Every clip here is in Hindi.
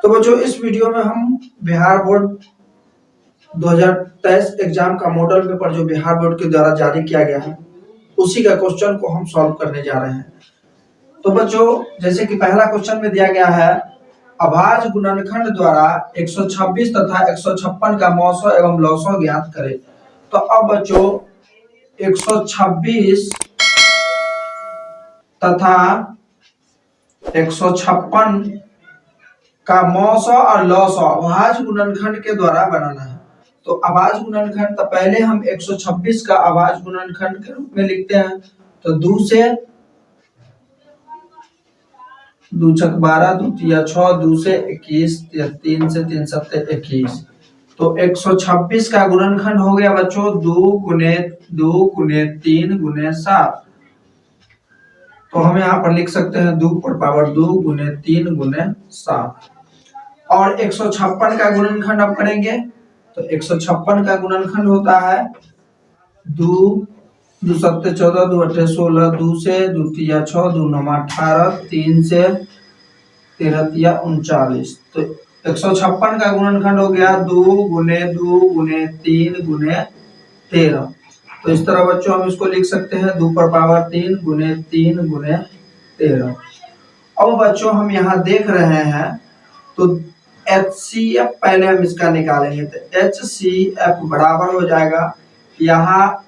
तो बच्चों इस वीडियो में हम बिहार बोर्ड 2023 एग्जाम का मॉडल पेपर जो बिहार बोर्ड के द्वारा जारी किया गया है उसी का क्वेश्चन को हम सॉल्व करने जा रहे हैं। तो बच्चों जैसे कि पहला क्वेश्चन में दिया गया है अभाज्य गुणनखंड द्वारा 126 तथा 156 का मौसो एवं लौसो ज्ञात करें। तो अब बच्चों 126 तथा 156 का मौसो और लौसो अभाज्य गुणनखंड के द्वारा बनाना है। तो अभाज्य गुणनखंड तो पहले हम 126 का अभाज्य गुणनखंड के रूप में लिखते हैं। तो 2 से 2 छक 12, 2 तिया 6, 2 से 21, 3 से 3 सत्ते 21। तो 126 का गुणनखंड हो गया बच्चों 2 गुने 2 गुने 3 गुने 7। तो हम यहाँ पर लिख सकते हैं 2 पर पावर 2 गुने 3 गुने 7। और 156 का गुणनखंड अब करेंगे। तो 156 का गुणनखंड होता है 2 2 सत्ते 14, 2 अट्ठे 16, 2 से 2 तिया 6, 2 नौमा 18, 3 से 13 तिया 39। तो 156 का गुणनखंड हो गया 2 गुने 2 गुने 3 गुने 13। तो इस तरह बच्चों हम इसको लिख सकते हैं 2 पर पावर 3 गुने 3 गुने 13। अब बच्चों हम यहाँ देख रहे हैं तो HCF पहले हम इसका निकालेंगे। तो HCF बराबर हो जाएगा, यहाँ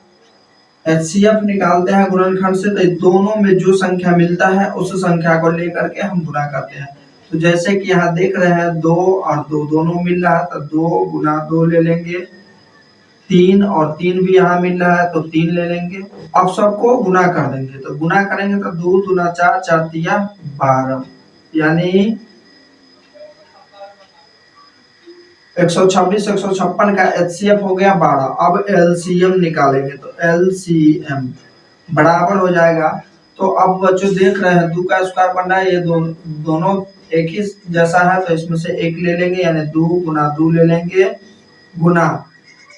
HCF निकालते हैं गुणनखंड से तो दोनों में जो संख्या मिलता है उस संख्या को लेकर के हम गुणा करते हैं। तो जैसे कि यहाँ देख रहे हैं 2 और 2 दोनों मिल रहा है तो 2 गुना 2 ले लेंगे। 3 और 3 भी यहाँ मिल रहा है तो 3 ले लेंगे। अब सबको गुना कर देंगे। तो गुना करेंगे तो 2 दूना 4, 4 तिया 12, यानी 126 156 का HCF हो गया 12। अब LCM निकालेंगे। तो LCM बराबर हो जाएगा। तो अब बच्चों देख रहे हैं 2 का स्क्वायर बन रहा है, ये दोनों एक ही जैसा है तो इसमें से एक ले लेंगे, यानी 2 गुना 2 ले लेंगे गुना।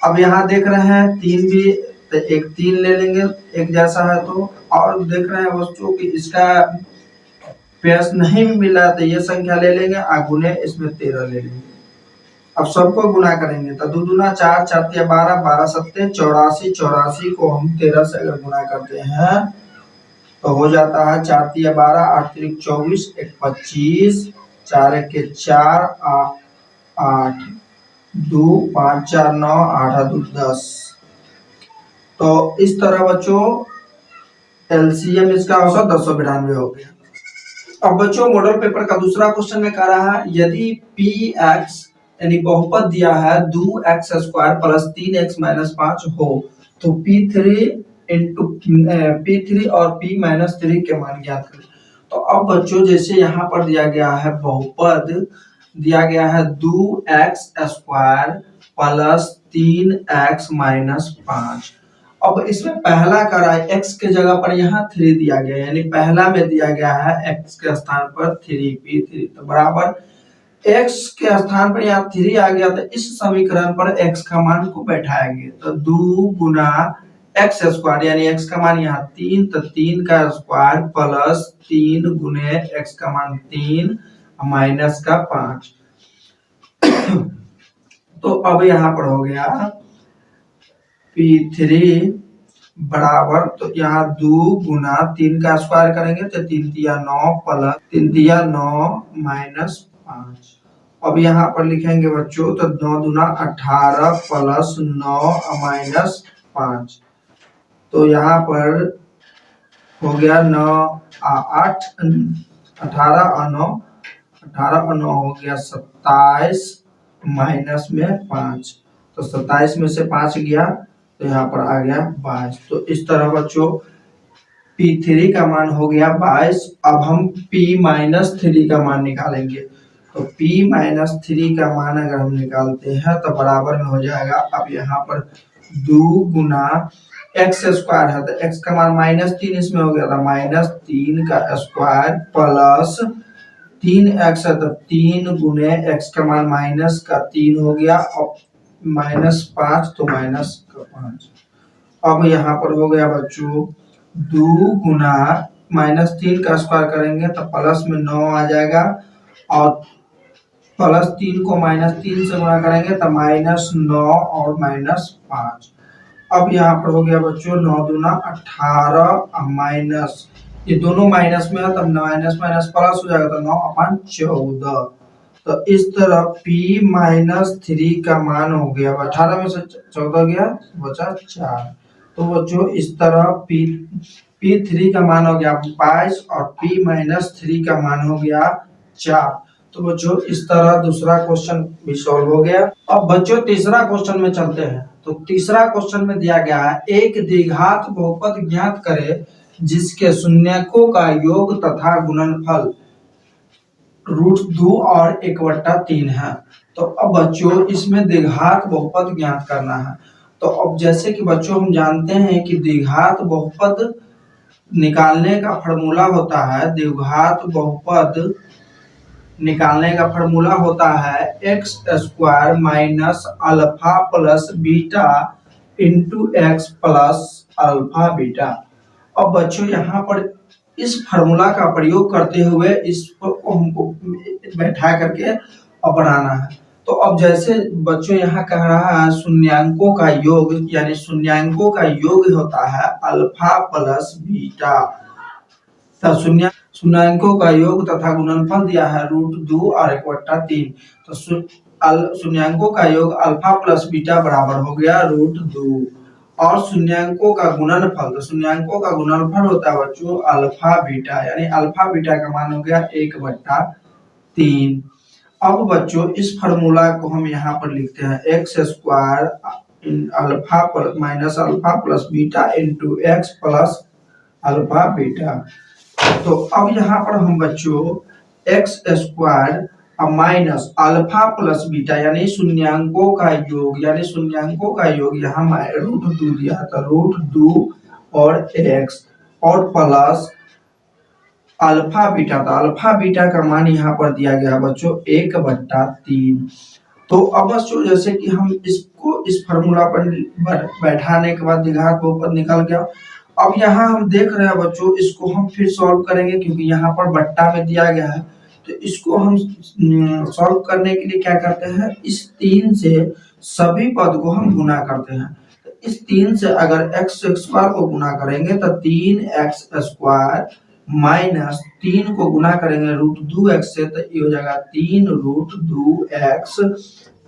अब यहाँ देख रहे हैं 3 भी तो एक 3 ले लेंगे, एक जैसा है तो। और देख रहे हैं बच्चों कि इसका पेस नहीं मिला तो ये संख्या ले लेंगे और गुने इसमें 13 ले लेंगे। अब सबको गुना करेंगे तो 2 दूना 4, 4 तिया 12, 12 सत्ते 84, 84 को हम 13 से अगर गुना करते हैं तो हो जाता है 4 तिया 12, 8 तिरिक 24, 1 25, 4 एक के 4, 8, 2 5 4 9, 8 2 10। तो इस तरह बच्चों LCM इसका औसत 1092 हो गया। अब बच्चों मॉडल पेपर का दूसरा क्वेश्चन में कह रहा है यदि Px यानी बहुपद दिया है 2x² प्लस 3x माइनस 5 हो तो P3 और P-3 के मान ज्ञात करें। तो अब बच्चों जैसे यहाँ पर दिया गया है बहुपद दिया गया है 2x² प्लस 3x माइनस 5। अब इसमें पहला करा है x के जगह पर यहाँ 3 दिया गया है, यानी पहला में दिया गया है x के स्थान पर 3 P3 तो बराबर x के स्थान पर यहाँ 3 आ गया तो इस समीकरण पर x का मान को बैठाएंगे। तो 2 गुना x² यानी x का मान यहाँ 3 तो 3 का स्क्वायर प्लस 3 गुने x का मान 3 माइनस का 5। तो अब यहाँ पर हो गया P3 बराबर, तो यहाँ 2 गुना 3 का स्क्वायर करेंगे तो 3 तिया 9 प्लस 3 तिया 9 माइनस 5। अब यहाँ पर लिखेंगे बच्चों तो 9 दूना 18 प्लस 9 माइनस 5। तो यहाँ पर हो गया 9 8 18 और 9 18 और 9 हो गया 27 माइनस में 5। तो 27 में से 5 गया तो यहाँ पर आ गया 22। तो इस तरह बच्चों P3 का मान हो गया 22। अब हम P-3 का मान निकालेंगे। तो P-3 का मान अगर हम निकालते हैं तो बराबर में हो जाएगा। अब यहाँ पर 2 गुना x² है तो x का मान -3 इसमें हो गया था -3 का स्क्वायर प्लस 3x है तो 3 गुने x का मान माइनस का 3 हो गया और -5 तो माइनस का 5। अब यहाँ पर हो गया बच्चों 2 गुना -3 का स्क्वायर करेंगे तो प्लस में 9 आ जाएगा और प्लस 3 को -3 से गुणा करेंगे तो -9 और -5। अब यहाँ पर हो गया बच्चों 9 दूना 18 माइनस, ये दोनों माइनस में है तब माइनस माइनस प्लस हो जाएगा तो 9/14। तो इस तरह P-3 का मान हो गया, 18 में से 14 गया बचा 4। तो बच्चों इस तरह P3 का मान हो गया 22 और P-3 का मान हो गया 4। तो बच्चों इस तरह दूसरा क्वेश्चन भी सॉल्व हो गया। अब बच्चों तीसरा क्वेश्चन में चलते हैं। तो तीसरा क्वेश्चन में दिया गया है एक द्विघात बहुपद ज्ञात करें जिसके शून्यकों का योग तथा गुणनफल √2 और 1/3 है। तो अब बच्चों इसमें द्विघात बहुपद ज्ञात करना है। तो अब जैसे कि बच्चों हम जानते हैं कि द्विघात बहुपद निकालने का फॉर्मूला होता है, द्विघात बहुपद निकालने का फॉर्मूला होता है x² minus alpha plus beta into x plus alpha beta. अब बच्चों यहाँ पर इस फॉर्मूला का प्रयोग करते हुए इसको हमको बैठा करके अब बनाना है। तो अब जैसे बच्चों यहाँ कह रहा है शून्यांकों का योग, यानी शून्यांकों का योग होता है अल्फा प्लस बीटा। तो शून्यांकों का योग तथा गुणनफल दिया है √2 और 1/3। तो शून्यांकों का योग अल्फा प्लस बीटा बराबर हो गया √2 और शून्यांकों का गुणनफल, तो शून्यांकों का गुणनफल होता है बच्चों अल्फा बीटा, यानी अल्फा बीटा का मान हो गया 1/3। अब बच्चों इस फार्मूला को हम यहाँ पर लिखते हैं x² alpha minus alpha plus beta into x plus alpha beta. तो अब यहाँ पर हम बच्चों x² minus alpha plus beta यानी शून्यांकों का योग, यानी शून्यांकों का योग यहाँ √2 दिया था, √2 और x और प्लस अल्फा बीटा, तो अल्फा बीटा का मान यहाँ पर दिया गया बच्चों 1/3। तो अब बच्चों जैसे कि हम इसको इस फार्मूला पर बैठाने के बाद द्विघात बहुपद निकल गया। अब यहाँ हम देख रहे हैं बच्चों इसको हम फिर सॉल्व करेंगे क्योंकि यहाँ पर बट्टा में दिया गया है। तो इसको हम सॉल्व करने के लिए क्या करते हैं, इस 3 से सभी पद को हम गुना करते हैं। तो इस 3 से अगर x² को गुना करेंगे तो 3x² माइनस 3 को गुना करेंगे √2x से तो ये हो जाएगा 3√2x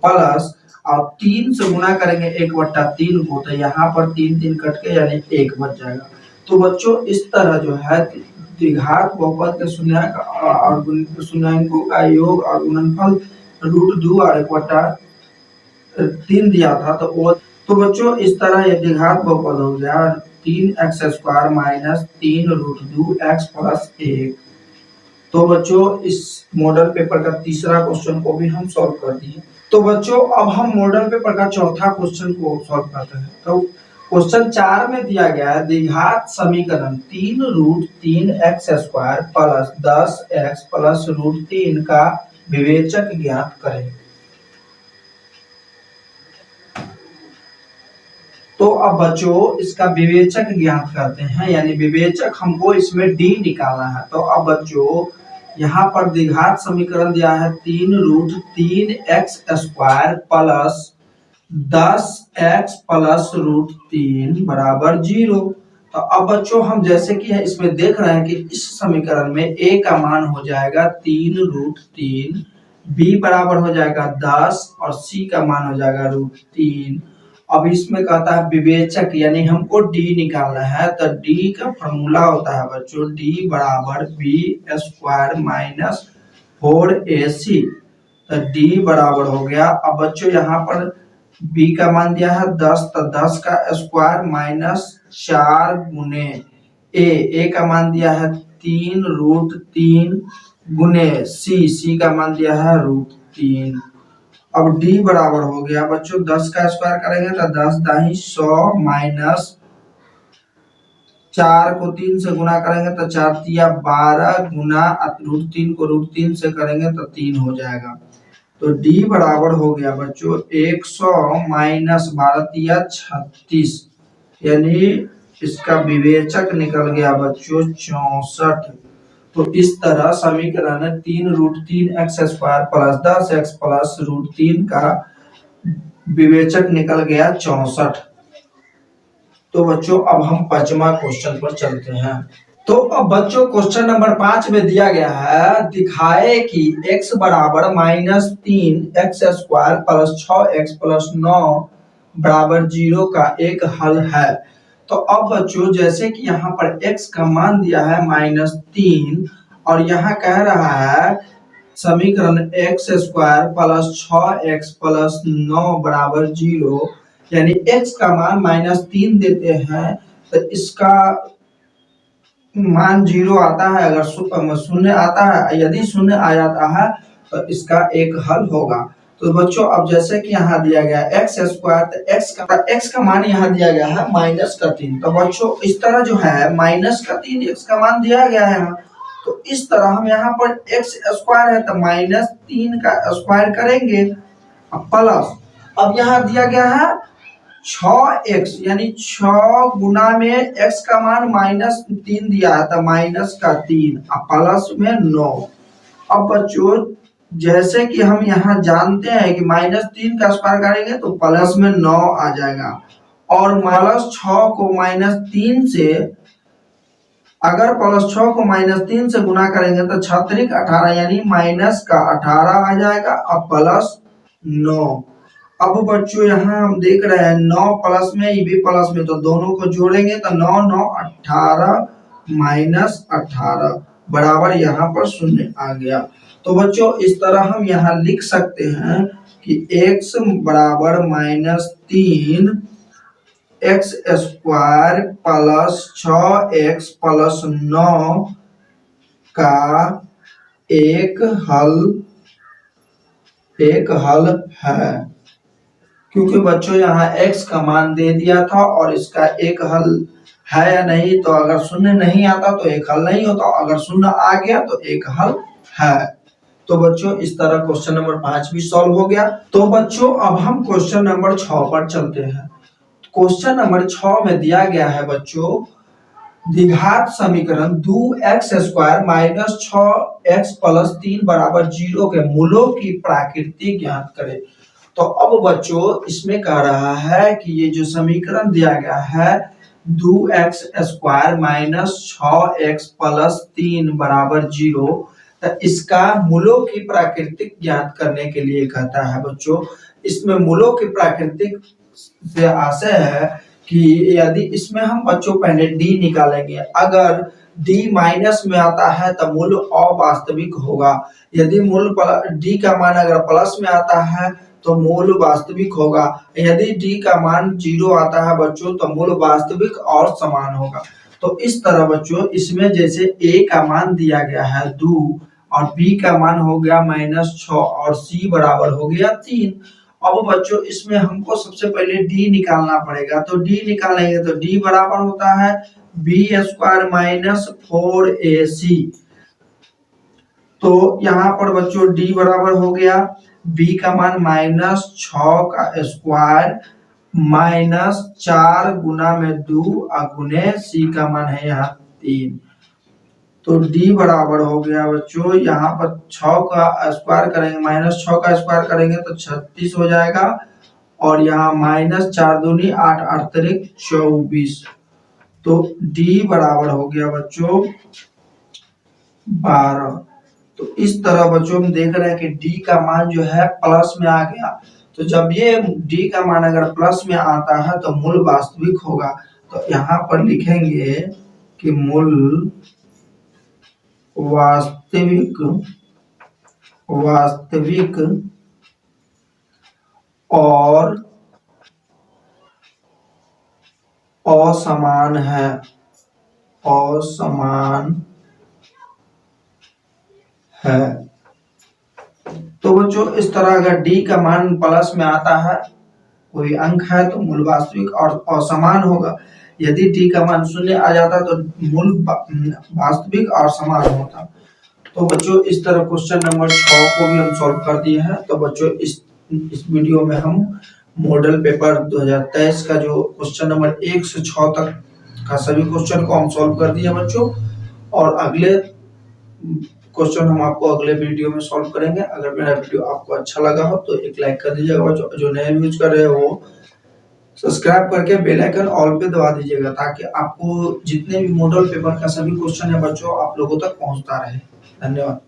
प्लस और 3 से गुना करेंगे 1/3 को तो यहाँ पर 3 कट के यानी 1 बच जाएगा। तो बच्चों इस तरह जो है द्विघात बहुपद के शून्यक और शून्यकों का योग और गुणनफल √2 और 1/3 दिया था। तो बच्चों इस तरह ये द्विघात बहुपद हो गया 3x² माइनस 3√2x प्लस 1। तो बच्चों इस मॉडल पेपर का तीसरा क्वेश्चन को भी हम सॉल्व कर दिए। तो बच्चों अब हम मॉडल पेपर का चौथा क्वेश्चन को सॉल्व करते हैं। तो क्वेश्चन 4 में दिया गया है द्विघात समीकरण 3√3x² प्लस 10x प्लस √3 का विवेचक ज्ञात करें। तो अब बच्चों इसका विवेचक ज्ञात करते हैं, यानी विवेचक हमको इसमें d निकालना है। तो अब बच्चों यहाँ पर द्विघात समीकरण दिया है 3√3x² प्लस 10x प्लस √3 बराबर 0। तो अब बच्चों हम जैसे कि इसमें देख रहे हैं कि इस समीकरण में a का मान हो जाएगा 3√3, b बराबर हो जाएगा 10 और c का मान हो जाएगा √3। अब इसमें कहता है विवेचक, यानी हमको d निकालना है। तो d का फॉर्मूला होता है बच्चों d बराबर b² माइनस 4ac। तो d बराबर हो गया, अब बच्चों यहाँ पर b का मान दिया है 10, तो 10 का स्क्वायर माइनस 4 गुने a का मान दिया है 3√3 गुने c का मान दिया है √3। अब d बराबर हो गया बच्चों 10 का स्क्वायर करेंगे तो 10 दाही 100 माइनस 4 को 3 से गुना करेंगे तो 4 तिया 12 गुना √3 को √3 से करेंगे तो 3 हो जाएगा। तो d बराबर हो गया बच्चों 100 माइनस 12 तिया 36, यानी इसका विवेचक निकल गया बच्चों 64। तो इस तरह समीकरण 3√3x² प्लस 10x प्लस √3 का विवेचक निकल गया 64। तो बच्चों अब हम पांचवा क्वेश्चन पर चलते हैं। तो अब बच्चों क्वेश्चन नंबर 5 में दिया गया है, दिखाए कि x बराबर -3x² प्लस 6x प्लस 9 बराबर 0 का एक हल है। तो अब बच्चों जैसे कि यहाँ पर x का मान दिया है -3 और यहाँ कह रहा है समीकरण x² प्लस 6x प्लस 9 बराबर 0, यानी x का मान -3 देते हैं तो इसका मान 0 आता है, अगर शून्य आता है, यदि शून्य आ जाता है तो इसका एक हल होगा। तो बच्चों अब जैसे कि यहाँ दिया गया x² तो x का मान यहाँ दिया गया है -3। तो बच्चों इस तरह जो है -3 x का मान दिया गया है, तो इस तरह हम यहाँ पर x² है तो -3 का स्क्वायर करेंगे प्लस, अब यहाँ दिया गया है 6x यानी 6 गुना में x का मान -3 दिया है तो -3 प्लस में 9। अब बच्चों जैसे कि हम यहाँ जानते हैं कि -3 का स्क्वायर करेंगे तो प्लस में 9 आ जाएगा, और +6 को -3 से, अगर +6 को -3 से गुना करेंगे तो 6 18 यानी -18 आ जाएगा और प्लस 9। अब बच्चों यहाँ हम देख रहे हैं 9 प्लस में, ये भी प्लस में, तो दोनों को जोड़ेंगे तो 9 9 18 -18 बराबर यहाँ पर 0 आ गया। तो बच्चों इस तरह हम यहाँ लिख सकते हैं कि x बराबर -3 x² प्लस 6x प्लस 9 का एक हल है। क्योंकि बच्चों यहाँ x का मान दे दिया था और इसका एक हल है या नहीं, तो अगर शून्य नहीं आता तो एक हल नहीं होता, अगर शून्य आ गया तो एक हल है। तो बच्चों इस तरह क्वेश्चन नंबर 5 भी सॉल्व हो गया। तो बच्चों अब हम क्वेश्चन नंबर 6 पर चलते हैं। क्वेश्चन नंबर 6 में दिया गया है बच्चों, द्विघात समीकरण 2x² माइनस 6x प्लस 3 बराबर 0 के मूलों की प्रकृति ज्ञात करें। तो अब बच्चों इसमें कह रहा है कि ये जो समीकरण दिया गया है 2x² माइनस 6x प्लस 3 बराबर 0, तो इसका मूलों की प्राकृतिक ज्ञात करने के लिए कहता है। बच्चों इसमें मूलों की प्राकृतिक से आशय है कि यदि इसमें हम बच्चों पहले d निकालेंगे, अगर d माइनस में आता है तो मूल अवास्तविक होगा, यदि मूल d का मान अगर प्लस में आता है तो मूल वास्तविक होगा, यदि d का मान 0 आता है बच्चों तो मूल वास्तविक और समान होगा। तो इस तरह बच्चों इसमें जैसे a का मान दिया गया है 2 और b का मान हो गया -6 और c बराबर हो गया 3। अब बच्चों इसमें हमको सबसे पहले d निकालना पड़ेगा, तो d निकालेंगे तो d बराबर होता है b² माइनस 4ac। तो यहाँ पर बच्चों d बराबर हो गया b का मान -6 का स्क्वायर -4 गुना में 2 गुने c का मान है यहाँ 3। तो d बराबर हो गया बच्चों, यहाँ पर 6 का स्क्वायर करेंगे, -6 का स्क्वायर करेंगे तो 36 हो जाएगा, और यहाँ -4 दूनी 8 8 तिरिक 24। तो d बराबर हो गया बच्चों 12। तो इस तरह बच्चों हम देख रहे हैं कि d का मान जो है प्लस में आ गया, तो जब ये d का मान अगर प्लस में आता है तो मूल वास्तविक होगा। तो यहाँ पर लिखेंगे कि मूल वास्तविक और असमान है, तो बच्चों इस तरह अगर d का मान प्लस में आता है कोई अंक है तो मूल वास्तविक और असमान होगा, यदि d का मान 0 आ जाता तो मूल वास्तविक और समान होता। तो बच्चों इस तरह क्वेश्चन नंबर 6 को भी हम सॉल्व कर दिए हैं। तो बच्चों इस वीडियो में हम मॉडल पेपर 2023 का जो क्वेश्चन नंबर 1 से 6 तक का सभी क्वेश्चन को हम सॉल्व कर दिए बच्चों, और अगले क्वेश्चन हम आपको अगले वीडियो में सॉल्व करेंगे। अगर मेरा वीडियो आपको अच्छा लगा हो तो एक लाइक कर दीजिएगा, जो नए यूज कर रहे हो सब्सक्राइब करके बेल आइकन ऑल पे दबा दीजिएगा, ताकि आपको जितने भी मॉडल पेपर का सभी क्वेश्चन है बच्चों आप लोगों तक पहुंचता रहे। धन्यवाद।